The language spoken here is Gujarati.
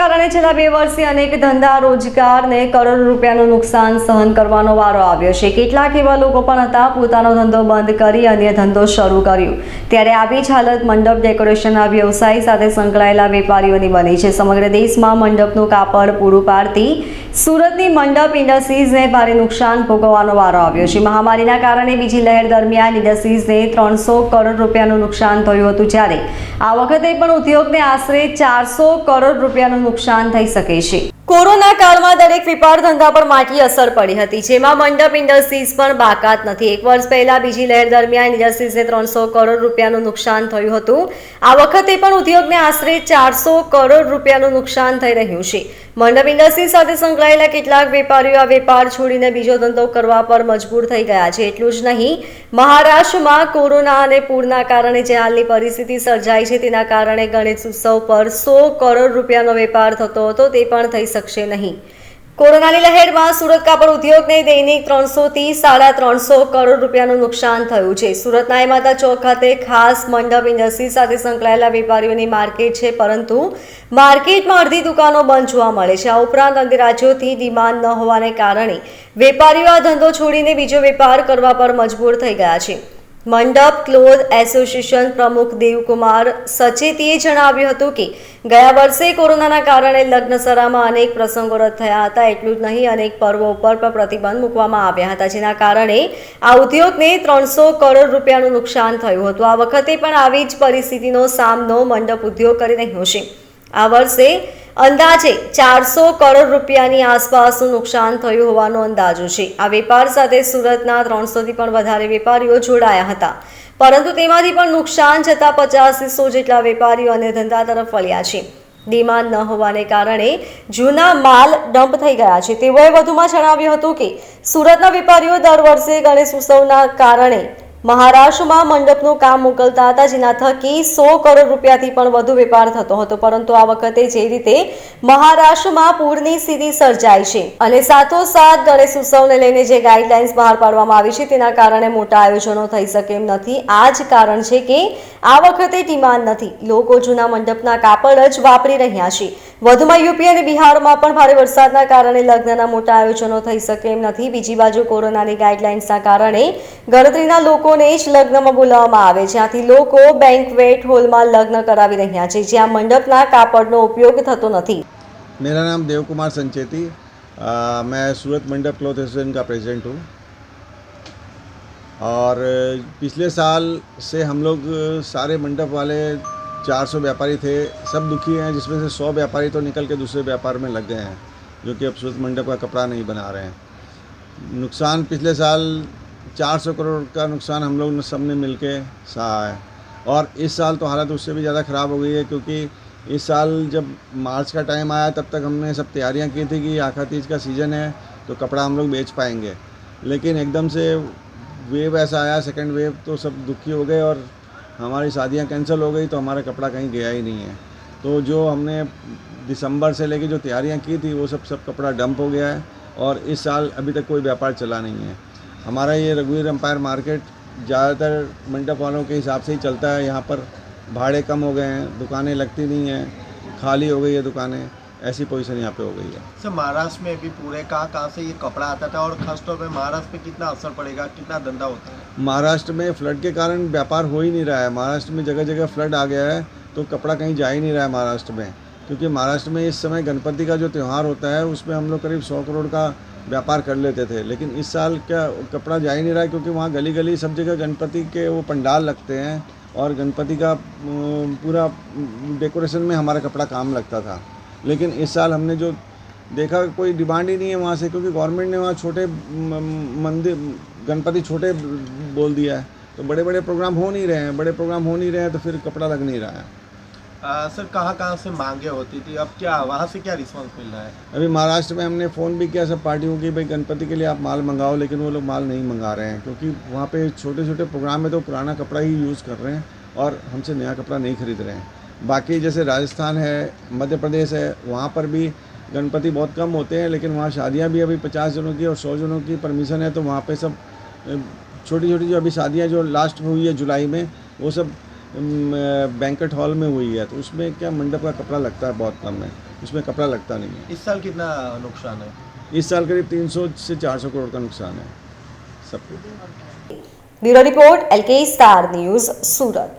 કારણે છેલ્લા 2 વર્ષથી અનેક ધંધા રોજગારને કરોડો રૂપિયાનું નુકસાન સહન કરવાનો વારો આવ્યો છે। કેટલાક એવા લોકો પણ હતા પોતાનો ધંધો બંધ કરી અન્ય ધંધો શરૂ કર્યો, ત્યારે આવી જ હાલત મંડપ ડેકોરેશનના વ્યવસાય સાથે સંકળાયેલા વેપારીઓની બની છે। સમગ્ર દેશમાં મંડપનું કાપડ પૂરું પાડતી સુરતની મંડપ ઇન્ડસ્ટ્રીઝને ભારે નુકસાન ભોગવવાનો વારો આવ્યો છે। મહામારીના કારણે બીજી લહેર દરમિયાન ઇન્ડસ્ટ્રીઝને 300 કરોડ રૂપિયાનું નુકસાન થયું હતું, જ્યારે આ વખતે પણ ઉદ્યોગને આશરે 400 કરોડ રૂપિયાનું નુકસાન થઈ શકે છે। કોરોના કાળમાં દરેક વેપાર ધંધા પર માઠી અસર પડી હતી, જેમાં મંડપ ઇન્ડસ્ટ્રીઝ પણ બાકાત નથી। 1 વર્ષ પહેલા બીજી લહેર દરમિયાન ઇન્ડસ્ટ્રીઝને 300 કરોડ રૂપિયાનું નુકસાન થયું હતું। આ વખતે પણ ઉદ્યોગને આશરે 400 કરોડ રૂપિયાનું નુકસાન થઈ રહ્યું છે। મંડપ ઇન્ડસ્ટ્રી સાથે સંકળાયેલા કેટલાક વેપારીઓ આ વેપાર છોડીને બીજો ધંધો કરવા પર મજબૂર થઈ ગયા છે। એટલું જ નહીં, મહારાષ્ટ્રમાં કોરોના અને પૂરના કારણે જે હાલની પરિસ્થિતિ સર્જાઈ છે, તેના કારણે ગણેશ ઉત્સવ પર 100 કરોડ રૂપિયાનો વેપાર થતો હતો, તે પણ થઈ શકશે નહીં। કોરોનાની લહેરમાં સુરત કાપડ ઉદ્યોગને દૈનિક 300 થી 350 કરોડ રૂપિયાનું નુકસાન થયું છે। સુરતના માતા ચોક ખાતે ખાસ મંડપ ઇન્ડસ્ટ્રી સાથે સંકળાયેલા વેપારીઓની માર્કેટ છે, પરંતુ માર્કેટમાં અડધી દુકાનો બંધ જોવા મળે છે। આ ઉપરાંત અન્ય રાજ્યોથી ડિમાન્ડ ન હોવાને કારણે વેપારીઓ આ ધંધો છોડીને બીજો વેપાર કરવા પર મજબૂર થઈ ગયા છે। મંડપ ક્લોથ એસોસિએશન પ્રમુખ દેવકુમાર સચેતીએ જણાવ્યું હતું કે ગયા વર્ષે કોરોનાના કારણે લગ્નસરામાં અનેક પ્રસંગો રદ થયા હતા। એટલું જ નહીં, અનેક પર્વો ઉપર પણ પ્રતિબંધ મૂકવામાં આવ્યા હતા, જેના કારણે આ ઉદ્યોગને 300 કરોડ રૂપિયાનું નુકસાન થયું હતું। આ વખતે પણ આવી જ પરિસ્થિતિનો સામનો મંડપ ઉદ્યોગ કરી રહ્યો છે। આ વર્ષે અંદાજે 400 કરોડ રૂપિયાની આસપાસનું નુકસાન થયું હોવાનો અંદાજો છે। આ વેપાર સાથે સુરતના 300 થી પણ વધારે વેપારીઓ જોડાયા હતા, પરંતુ તેમાંથી પણ નુકસાન જતાં 50 થી 100 જેટલા વેપારીઓ અને ધંધા તરફ વળ્યા છે। ડિમાન્ડ ન હોવાને કારણે જૂના માલ ડમ્પ થઈ ગયા છે। તેઓએ વધુમાં જણાવ્યું હતું કે સુરતના વેપારીઓ દર વર્ષે ગણેશ ઉત્સવના કારણે મહારાષ્ટ્રમાં મંડપનું કામ મોકલતા હતા, જેના થકી 100 કરોડ રૂપિયાથી પણ વધુ વેપાર થતો હતો, પરંતુ આ વખતે જે રીતે મહારાષ્ટ્રમાં પૂરની સ્થિતિ સર્જાઈ છે અને સાથોસાથ ગણેશ ઉત્સવને લઈને જે ગાઈડલાઇન્સ બહાર પાડવામાં આવી છે, તેના કારણે મોટા આયોજનો થઈ શકે એમ નથી। આ જ કારણ છે કે આ વખતે ડિમાન્ડ નથી, લોકો જૂના મંડપના કાપડ જ વાપરી રહ્યા છે। વધુમાં યુપી અને બિહારમાં પણ ભારે વરસાદના કારણે લગ્નના મોટા આયોજનો થઈ શકે એમ નથી। બીજી બાજુ કોરોનાની ગાઈડલાઇન્સના કારણે ગણતરીના લોકોને જ લગ્નમાં બોલાવવામાં આવે, જ્યાંથી લોકો બેન્ક્વેટ હોલમાં લગ્ન કરાવી રહ્યા છે, જ્યાં મંડપના કાપડનો ઉપયોગ થતો નથી। मेरा नाम देव कुमार संचेती, मैं सूरत मंडप क्लॉथ एसोसिएशन का प्रेसिडेंट हूँ और पिछले साल से हम लोग सारे मंडप वाले 400 व्यापारी थे, सब दुखी हैं, जिसमें से 100 व्यापारी तो निकल के दूसरे व्यापार में लग गए हैं, जो कि अब सूरत मंडप का कपड़ा नहीं बना रहे हैं। नुकसान पिछले साल 400 करोड़ का नुकसान हम लोग सब ने मिल के सहा है और इस साल तो हालत उससे भी ज़्यादा ख़राब हो गई है, क्योंकि इस साल जब मार्च का टाइम आया तब तक हमने सब तैयारियां की थी कि आखा तीज का सीज़न है तो कपड़ा हम लोग बेच पाएंगे, लेकिन एकदम से वेव ऐसा आया, सेकंड वेव, तो सब दुखी हो गए और हमारी शादियां कैंसिल हो गई, तो हमारा कपड़ा कहीं गया ही नहीं है। तो जो हमने दिसंबर से लेके जो तैयारियां की थी वो सब कपड़ा डंप हो गया है और इस साल अभी तक कोई व्यापार चला नहीं है। हमारा ये रघुवीर एम्पायर मार्केट ज़्यादातर मंडप वालों के हिसाब से ही चलता है। यहाँ पर भाड़े कम हो गए हैं, दुकानें लगती नहीं हैं, खाली हो गई है दुकानें, ऐसी पोजीशन यहाँ पे हो गई है। सर, महाराष्ट्र में भी पूरे कहाँ से ये कपड़ा आता था और खासतौर पे महाराष्ट्र पे कितना असर पड़ेगा, कितना धंधा होता है? महाराष्ट्र में फ्लड के कारण व्यापार हो ही नहीं रहा है। महाराष्ट्र में जगह जगह फ्लड आ गया है, तो कपड़ा कहीं जा ही नहीं रहा है महाराष्ट्र में, क्योंकि महाराष्ट्र में इस समय गणपति का जो त्यौहार होता है उसमें हम लोग करीब 100 करोड़ का व्यापार कर लेते थे, लेकिन इस साल क्या कपड़ा जा ही नहीं रहा है, क्योंकि वहाँ गली गली सब जगह गणपति के वो पंडाल लगते हैं और गणपति का पूरा डेकोरेशन में हमारा कपड़ा काम लगता था। लेकिन इस साल हमने जो देखा कोई डिमांड ही नहीं है वहाँ से, क्योंकि गवर्नमेंट ने वहाँ छोटे मंदिर गणपति छोटे बोल दिया है, तो बड़े बड़े प्रोग्राम हो नहीं रहे हैं। बड़े प्रोग्राम हो नहीं रहे हैं तो फिर कपड़ा लग नहीं रहा है। सर, कहाँ से मांगे होती थी, अब क्या वहाँ से क्या रिस्पांस मिल रहा है? अभी महाराष्ट्र में हमने फ़ोन भी किया सब पार्टियों की, भाई गणपति के लिए आप माल मंगाओ, लेकिन वो लोग माल नहीं मंगा रहे हैं, क्योंकि वहाँ पे छोटे छोटे प्रोग्राम में तो पुराना कपड़ा ही यूज़ कर रहे हैं और हमसे नया कपड़ा नहीं खरीद रहे हैं। बाकी जैसे राजस्थान है, मध्य प्रदेश है, वहाँ पर भी गणपति बहुत कम होते हैं, लेकिन वहाँ शादियाँ भी अभी 50 जनों की और 100 जनों की परमिशन है, तो वहाँ पर सब छोटी छोटी जो अभी शादियाँ जो लास्ट हुई है जुलाई में, वो सब बैंकेट हॉल में हुई है, तो उसमें क्या मंडप का कपड़ा लगता है बहुत कम है, उसमें कपड़ा लगता नहीं है। इस साल कितना नुकसान है? इस साल करीब 300 से 400 करोड़ का नुकसान है सबको। Bureau report LK star news सूरत।